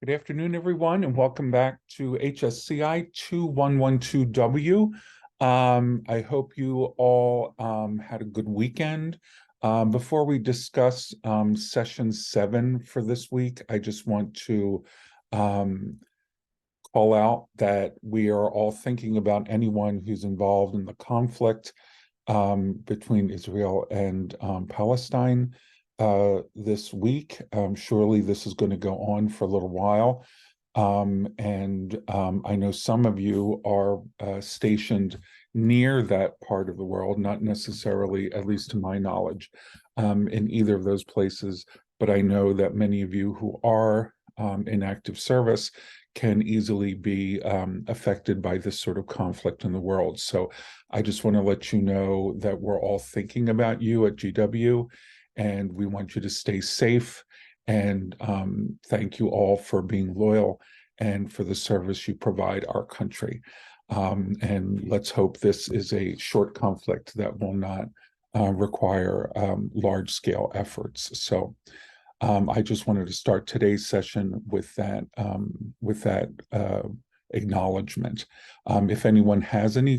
Good afternoon, everyone, and welcome back to HSCI 2112W. I hope you all had a good weekend. Before we discuss session 7 for this week, I just want to call out that we are all thinking about anyone who's involved in the conflict between Israel and Palestine this week. Surely this is going to go on for a little while. I know some of you are stationed near that part of the world, not necessarily, at least to my knowledge, in either of those places, but I know that many of you who are in active service can easily be affected by this sort of conflict in the world. So I just want to let you know that we're all thinking about you at GW, and we want you to stay safe. And thank you all for being loyal and for the service you provide our country. And let's hope this is a short conflict that will not require large-scale efforts. So I just wanted to start today's session with that acknowledgement. If anyone has any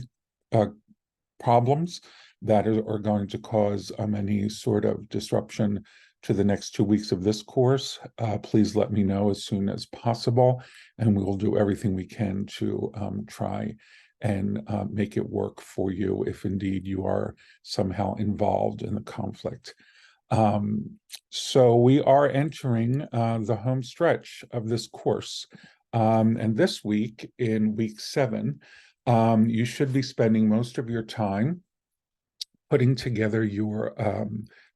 problems that are going to cause any sort of disruption to the next 2 weeks of this course, please let me know as soon as possible, and we will do everything we can to try and make it work for you if indeed you are somehow involved in the conflict. So we are entering the home stretch of this course. And this week, in week 7, you should be spending most of your time putting together your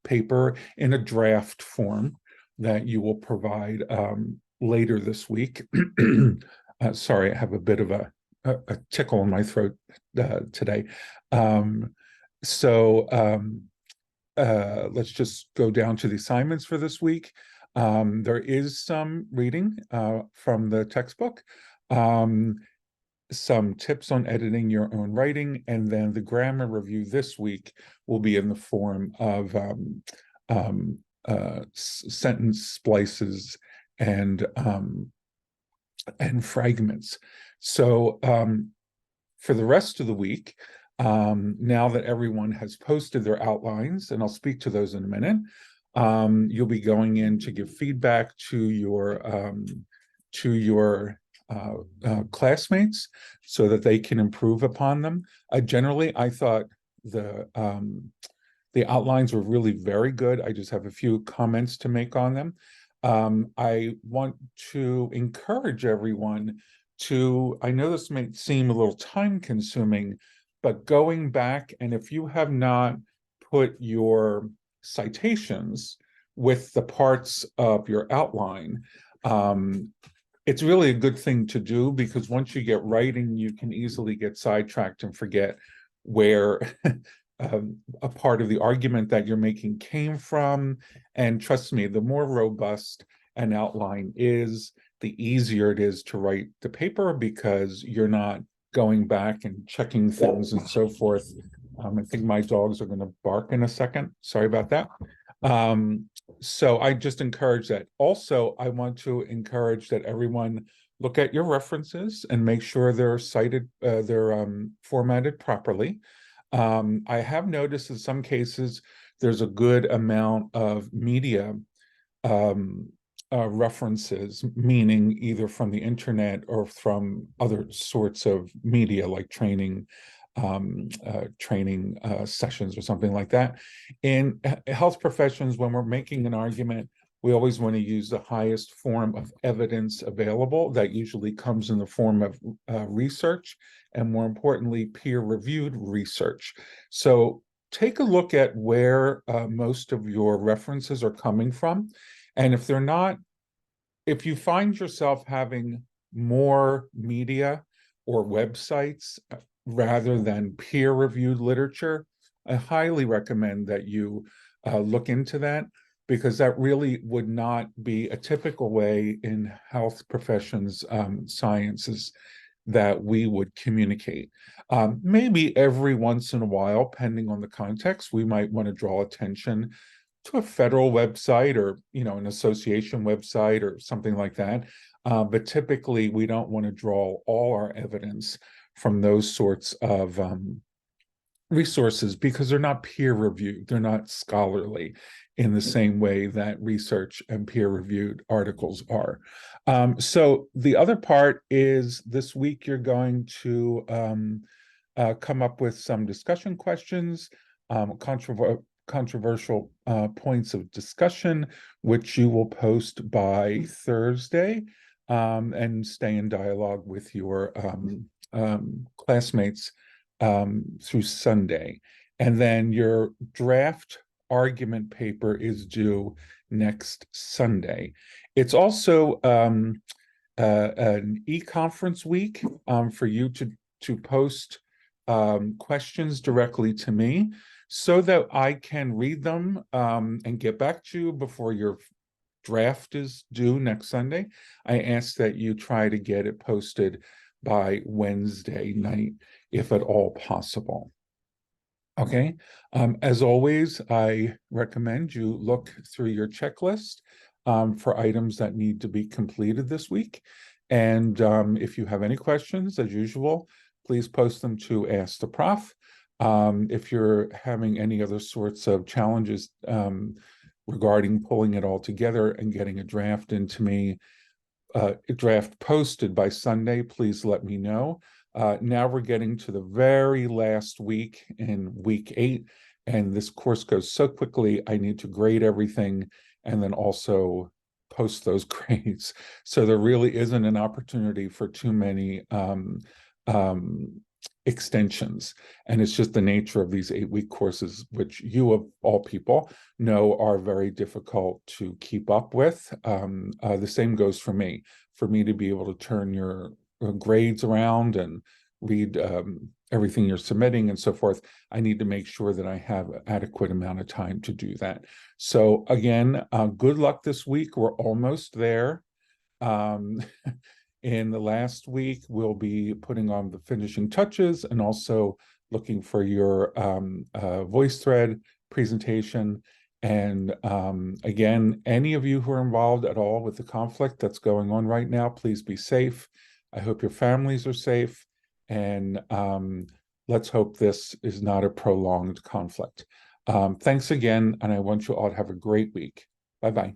paper in a draft form that you will provide later this week. Sorry, I have a bit of a tickle in my throat today. Let's just go down to the assignments for this week. There is some reading from the textbook, some tips on editing your own writing, and then the grammar review this week will be in the form of sentence splices and fragments. So for the rest of the week, now that everyone has posted their outlines, and I'll speak to those in a minute, you'll be going in to give feedback to your classmates so that they can improve upon them. Generally, I thought the outlines were really very good. I just have a few comments to make on them. I want to encourage everyone to, I know this may seem a little time-consuming, but going back, and if you have not put your citations with the parts of your outline, it's really a good thing to do, because once you get writing, you can easily get sidetracked and forget where a part of the argument that you're making came from. And trust me, the more robust an outline is, the easier it is to write the paper, because you're not going back and checking things and so forth. I think my dogs are going to bark in a second. Sorry about that. So I just encourage that. Also, I want to encourage that everyone look at your references and make sure they're cited, they're formatted properly. I have noticed in some cases there's a good amount of media references, meaning either from the internet or from other sorts of media like training sessions or something like that. In health professions, when we're making an argument, we always want to use the highest form of evidence available. That usually comes in the form of research, and more importantly, peer-reviewed research. So take a look at where most of your references are coming from. And if they're not, if you find yourself having more media or websites rather than peer-reviewed literature, I highly recommend that you look into that, because that really would not be a typical way in health professions sciences that we would communicate. Maybe every once in a while, depending on the context, we might want to draw attention to a federal website or, an association website or something like that. But typically, we don't want to draw all our evidence from those sorts of resources because they're not peer reviewed, they're not scholarly in the same way that research and peer reviewed articles are. So the other part is this week you're going to come up with some discussion questions, controversial points of discussion, which you will post by Thursday, and stay in dialogue with your classmates through Sunday. And then your draft argument paper is due next Sunday. It's also an e-conference week for you to post questions directly to me so that I can read them and get back to you before your draft is due next Sunday. I ask that you try to get it posted by Wednesday night, if at all possible. Okay. As always, I recommend you look through your checklist for items that need to be completed this week. And if you have any questions, as usual, please post them to Ask the Prof. If you're having any other sorts of challenges regarding pulling it all together and getting a draft into me, draft posted by Sunday, please let me know. Now we're getting to the very last week in week 8, and this course goes so quickly. I need to grade everything and then also post those grades. So there really isn't an opportunity for too many extensions. And it's just the nature of these 8-week courses, which you of all people know are very difficult to keep up with. The same goes for me. For me to be able to turn your grades around and read everything you're submitting and so forth, I need to make sure that I have an adequate amount of time to do that. So again, good luck this week. We're almost there. In the last week, we'll be putting on the finishing touches and also looking for your VoiceThread presentation. And again, any of you who are involved at all with the conflict that's going on right now, please be safe. I hope your families are safe. And let's hope this is not a prolonged conflict. Thanks again, and I want you all to have a great week. Bye-bye.